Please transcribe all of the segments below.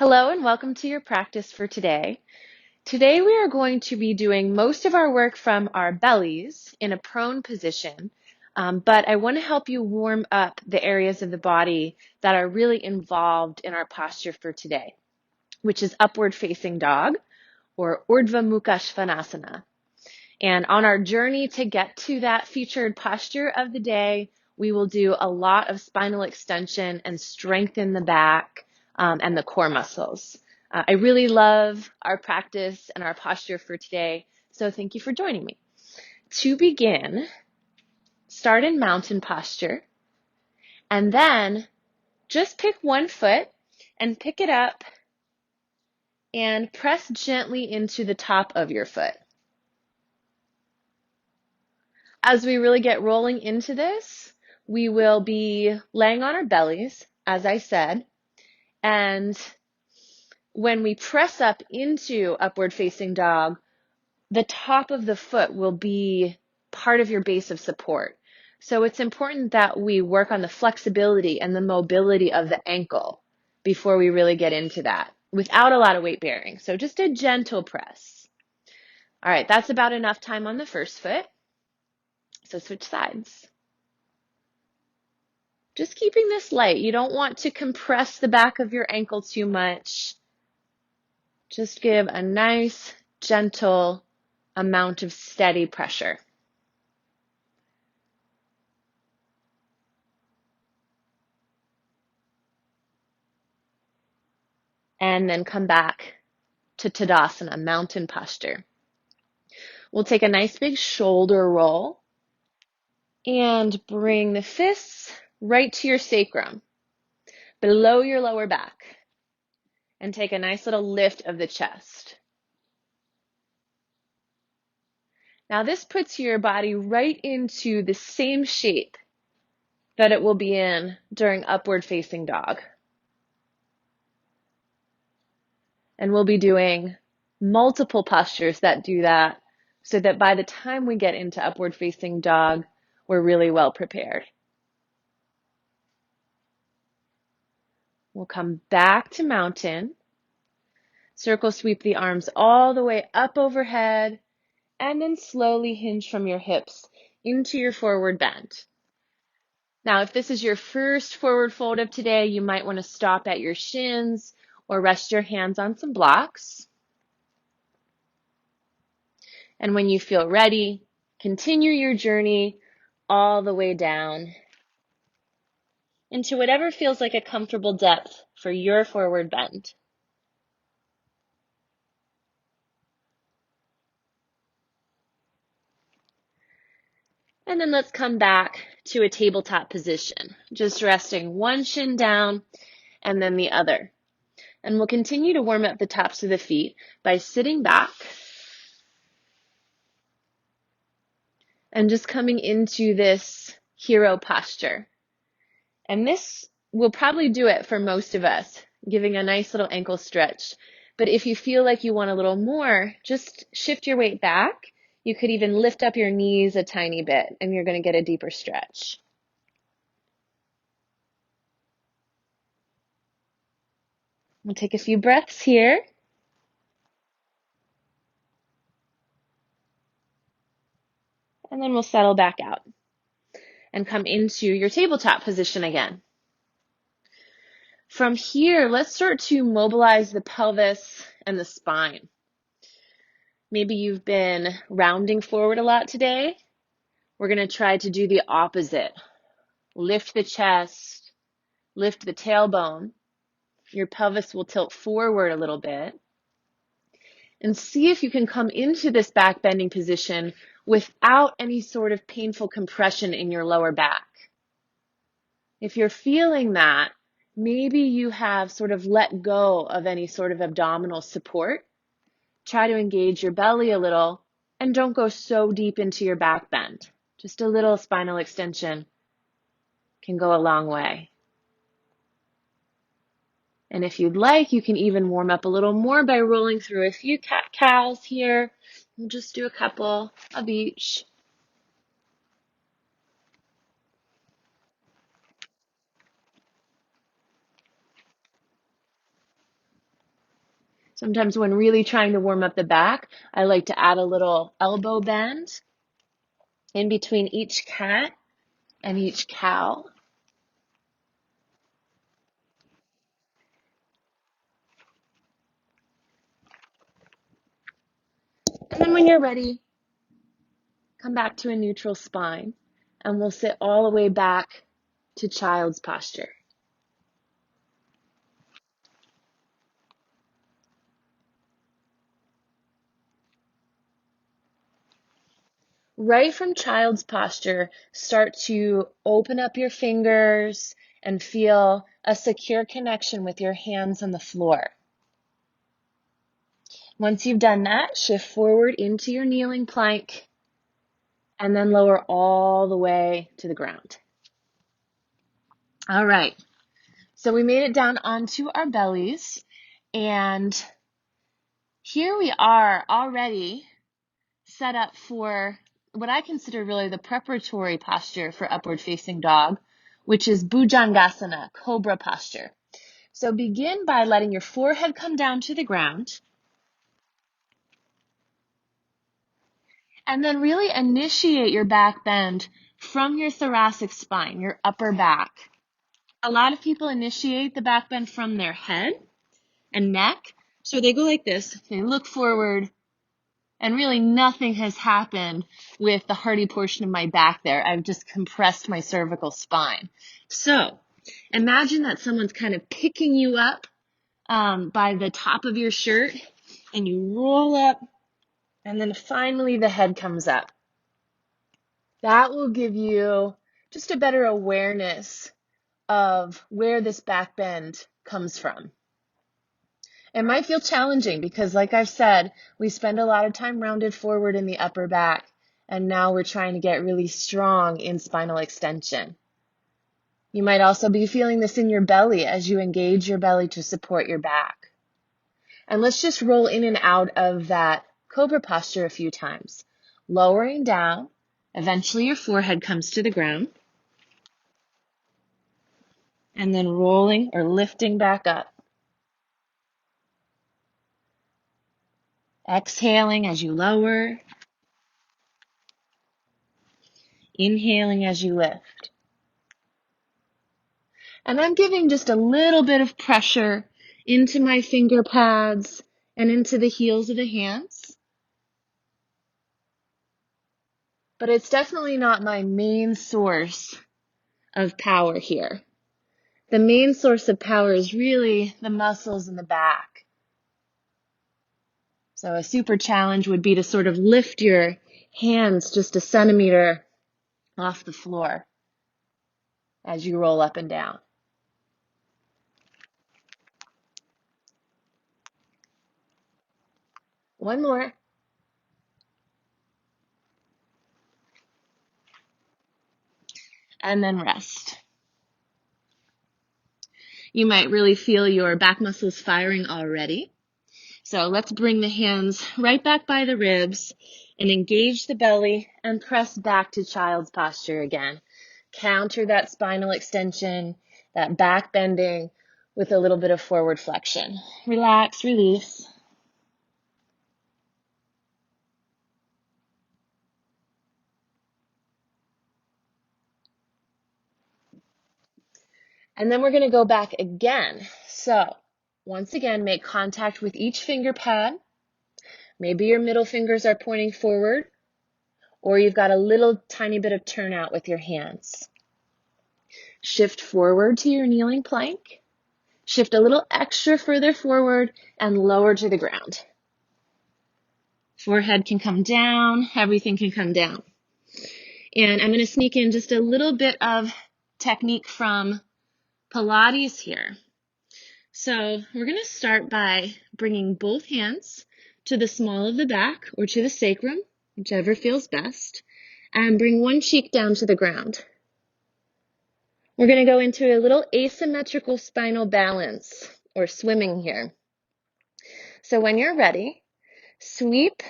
Hello and welcome to your practice for today. Today we are going to be doing most of our work from our bellies in a prone position, but I want to help you warm up the areas of the body that are really involved in our posture for today, which is upward facing dog or Urdhva Mukha Svanasana. And on our journey to get to that featured posture of the day, we will do a lot of spinal extension and strengthen the back and the core muscles. I really love our practice and our posture for today, so thank you for joining me. To begin, start in mountain posture, and then just pick one foot and pick it up and press gently into the top of your foot. As we really get rolling into this, we will be laying on our bellies, as I said, and when we press up into upward facing dog, the top of the foot will be part of your base of support. So it's important that we work on the flexibility and the mobility of the ankle before we really get into that without a lot of weight bearing. So just a gentle press. All right, that's about enough time on the first foot. So switch sides. Just keeping this light. You don't want to compress the back of your ankle too much. Just give a nice, gentle amount of steady pressure. And then come back to Tadasana, mountain posture. We'll take a nice big shoulder roll and bring the fists right to your sacrum, below your lower back, and take a nice little lift of the chest. Now this puts your body right into the same shape that it will be in during upward facing dog. And we'll be doing multiple postures that do that so that by the time we get into upward facing dog, we're really well prepared. We'll come back to mountain, circle sweep the arms all the way up overhead, and then slowly hinge from your hips into your forward bend. Now, if this is your first forward fold of today, you might want to stop at your shins or rest your hands on some blocks. And when you feel ready, continue your journey all the way down into whatever feels like a comfortable depth for your forward bend. And then let's come back to a tabletop position, just resting one shin down and then the other. And we'll continue to warm up the tops of the feet by sitting back and just coming into this hero posture. And this will probably do it for most of us, giving a nice little ankle stretch. But if you feel like you want a little more, just shift your weight back. You could even lift up your knees a tiny bit, and you're going to get a deeper stretch. We'll take a few breaths here. And then we'll settle back out and come into your tabletop position again. From here, let's start to mobilize the pelvis and the spine. Maybe you've been rounding forward a lot today. We're going to try to do the opposite. Lift the chest, lift the tailbone. Your pelvis will tilt forward a little bit. And see if you can come into this back bending position without any sort of painful compression in your lower back. If you're feeling that, maybe you have sort of let go of any sort of abdominal support. Try to engage your belly a little and don't go so deep into your back bend. Just a little spinal extension can go a long way. And if you'd like, you can even warm up a little more by rolling through a few cat-cows here. We'll just do a couple of each. Sometimes when really trying to warm up the back, I like to add a little elbow bend in between each cat and each cow. And then when you're ready, come back to a neutral spine, and we'll sit all the way back to child's posture. Right from child's posture, start to open up your fingers and feel a secure connection with your hands on the floor. Once you've done that, shift forward into your kneeling plank and then lower all the way to the ground. All right, so we made it down onto our bellies, and here we are already set up for what I consider really the preparatory posture for upward facing dog, which is Bhujangasana, cobra posture. So begin by letting your forehead come down to the ground, and then really initiate your back bend from your thoracic spine, your upper back. A lot of people initiate the back bend from their head and neck. So they go like this, they look forward, and really nothing has happened with the hardy portion of my back there. I've just compressed my cervical spine. So imagine that someone's kind of picking you up by the top of your shirt, and you roll up, and then finally the head comes up. That will give you just a better awareness of where this back bend comes from. It might feel challenging because, like I've said, we spend a lot of time rounded forward in the upper back, and now we're trying to get really strong in spinal extension. You might also be feeling this in your belly as you engage your belly to support your back. And let's just roll in and out of that cobra posture a few times, lowering down. Eventually your forehead comes to the ground, and then rolling or lifting back up. Exhaling as you lower, inhaling as you lift. And I'm giving just a little bit of pressure into my finger pads and into the heels of the hands. But it's definitely not my main source of power here. The main source of power is really the muscles in the back. So a super challenge would be to sort of lift your hands just a centimeter off the floor as you roll up and down. One more. And then rest. You might really feel your back muscles firing already. So let's bring the hands right back by the ribs and engage the belly and press back to child's posture again. Counter that spinal extension, that back bending with a little bit of forward flexion. Relax, release. And then we're going to go back again. So once again, make contact with each finger pad. Maybe your middle fingers are pointing forward, or you've got a little tiny bit of turnout with your hands. Shift forward to your kneeling plank. Shift a little extra further forward and lower to the ground. Forehead can come down, everything can come down. And I'm going to sneak in just a little bit of technique from Pilates here. So we're going to start by bringing both hands to the small of the back or to the sacrum, whichever feels best, and bring one cheek down to the ground. We're going to go into a little asymmetrical spinal balance or swimming here. So when you're ready, sweep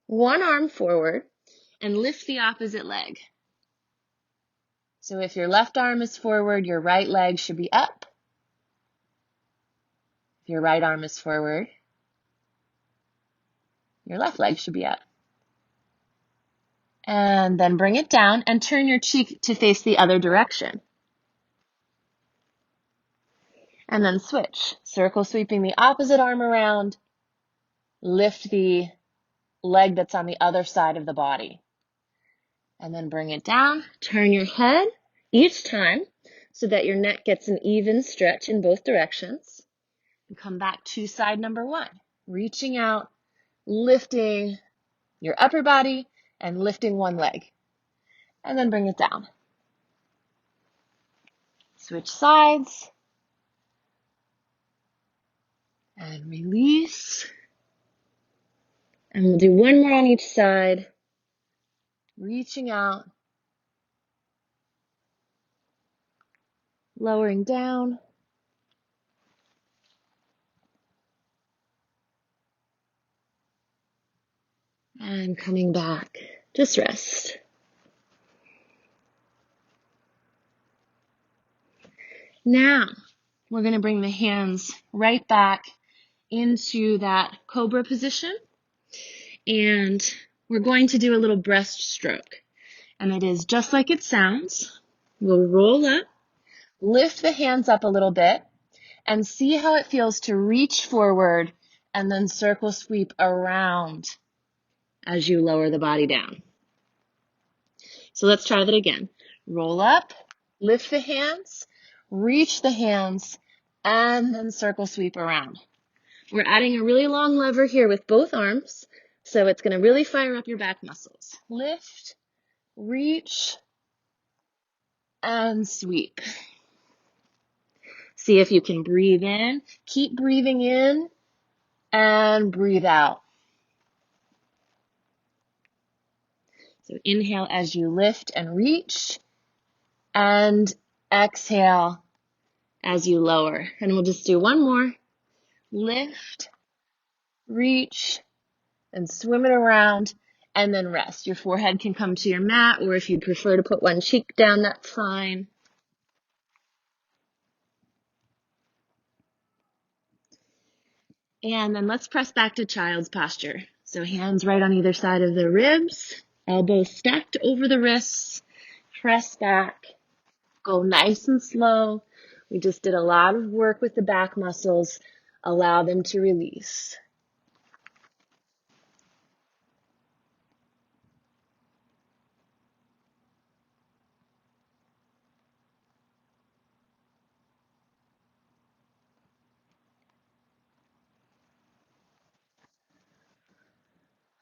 one arm forward and lift the opposite leg. So if your left arm is forward, your right leg should be up. If your right arm is forward, Your left leg should be up. And then bring it down and turn your cheek to face the other direction. And then switch. Circle sweeping the opposite arm around. Lift the leg that's on the other side of the body. And then bring it down. Turn your head each time so that your neck gets an even stretch in both directions. And come back to side number one. Reaching out, lifting your upper body and lifting one leg. And then bring it down. Switch sides. And release. And we'll do one more on each side. Reaching out. Lowering down. And coming back. Just rest. Now, we're going to bring the hands right back into that cobra position. And we're going to do a little breaststroke. And it is just like it sounds. We'll roll up, lift the hands up a little bit, and see how it feels to reach forward and then circle sweep around as you lower the body down. So let's try that again. Roll up, lift the hands, reach the hands, and then circle sweep around. We're adding a really long lever here with both arms, so it's going to really fire up your back muscles. Lift, reach, and sweep. See if you can breathe in. Keep breathing in and breathe out. So inhale as you lift and reach, and exhale as you lower. And we'll just do one more. Lift, reach, and swim it around, and then rest. Your forehead can come to your mat, or if you prefer to put one cheek down, that's fine. And then let's press back to child's posture. So hands right on either side of the ribs, elbows stacked over the wrists, press back, go nice and slow. We just did a lot of work with the back muscles. Allow them to release.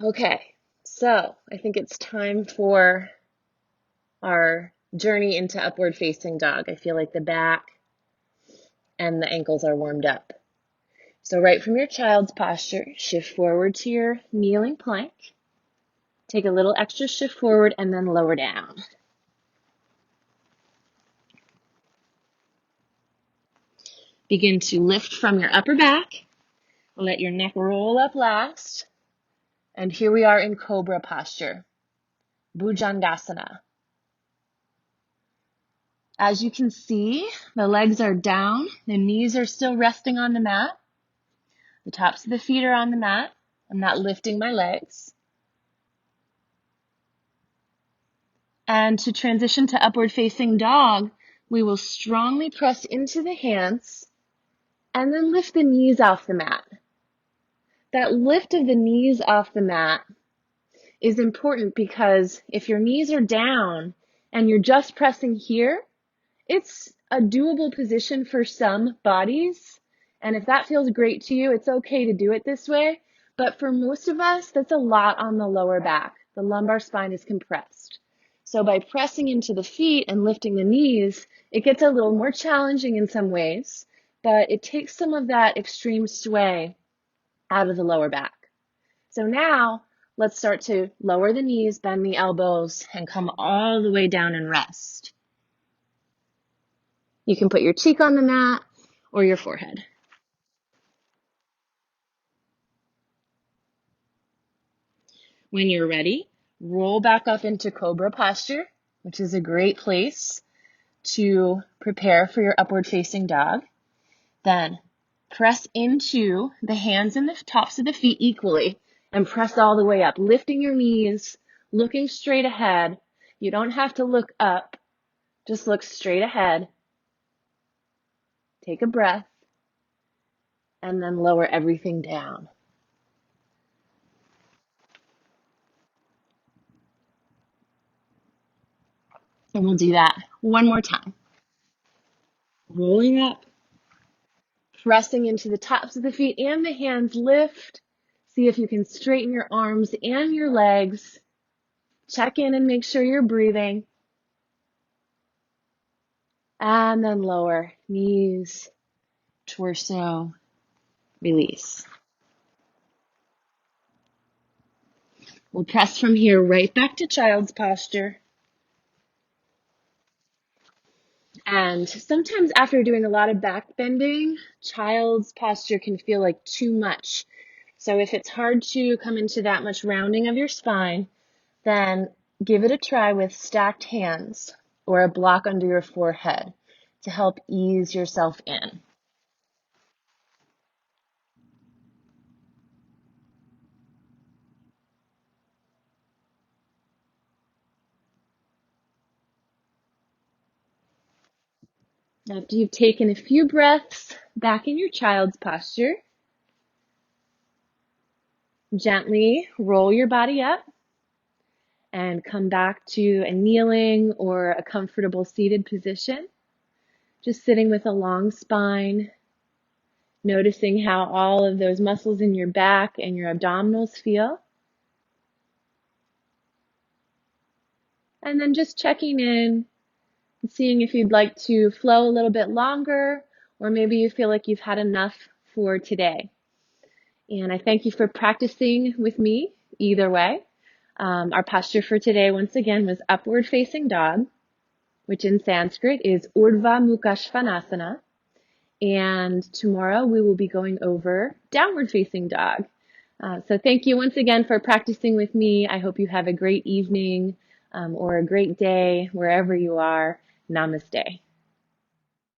Okay, so I think it's time for our journey into upward facing dog. I feel like the back and the ankles are warmed up. So right from your child's posture, shift forward to your kneeling plank. Take a little extra shift forward and then lower down. Begin to lift from your upper back. Let your neck roll up last. And here we are in cobra posture, Bhujangasana. As you can see, the legs are down, the knees are still resting on the mat. The tops of the feet are on the mat. I'm not lifting my legs. And to transition to upward facing dog, we will strongly press into the hands and then lift the knees off the mat. That lift of the knees off the mat is important because if your knees are down and you're just pressing here, it's a doable position for some bodies. And if that feels great to you, it's okay to do it this way. But for most of us, that's a lot on the lower back. The lumbar spine is compressed. So by pressing into the feet and lifting the knees, it gets a little more challenging in some ways, but it takes some of that extreme sway out of the lower back. So now let's start to lower the knees, bend the elbows, and come all the way down and rest. You can put your cheek on the mat or your forehead. When you're ready, roll back up into cobra posture, which is a great place to prepare for your upward facing dog. Then press into the hands and the tops of the feet equally And press all the way up, lifting your knees, looking straight ahead. You don't have to look up, just look straight ahead. Take a breath, and then lower everything down. And we'll do that one more time. Rolling up, pressing into the tops of the feet and the hands. Lift. See if you can straighten your arms and your legs. Check in and make sure you're breathing. And then lower. Knees, torso, release. We'll press from here right back to child's posture. And sometimes after doing a lot of back bending, child's posture can feel like too much. So if it's hard to come into that much rounding of your spine, then give it a try with stacked hands or a block under your forehead to help ease yourself in. After you've taken a few breaths back in your child's posture, gently roll your body up and come back to a kneeling or a comfortable seated position. Just sitting with a long spine, noticing how all of those muscles in your back and your abdominals feel. And then just checking in and seeing if you'd like to flow a little bit longer, or maybe you feel like you've had enough for today. And I thank you for practicing with me either way. Our posture for today, once again, was upward facing dog, which in Sanskrit is Urdhva Mukha Svanasana. And tomorrow we will be going over downward facing dog. So thank you once again for practicing with me. I hope you have a great evening or a great day wherever you are. Namaste.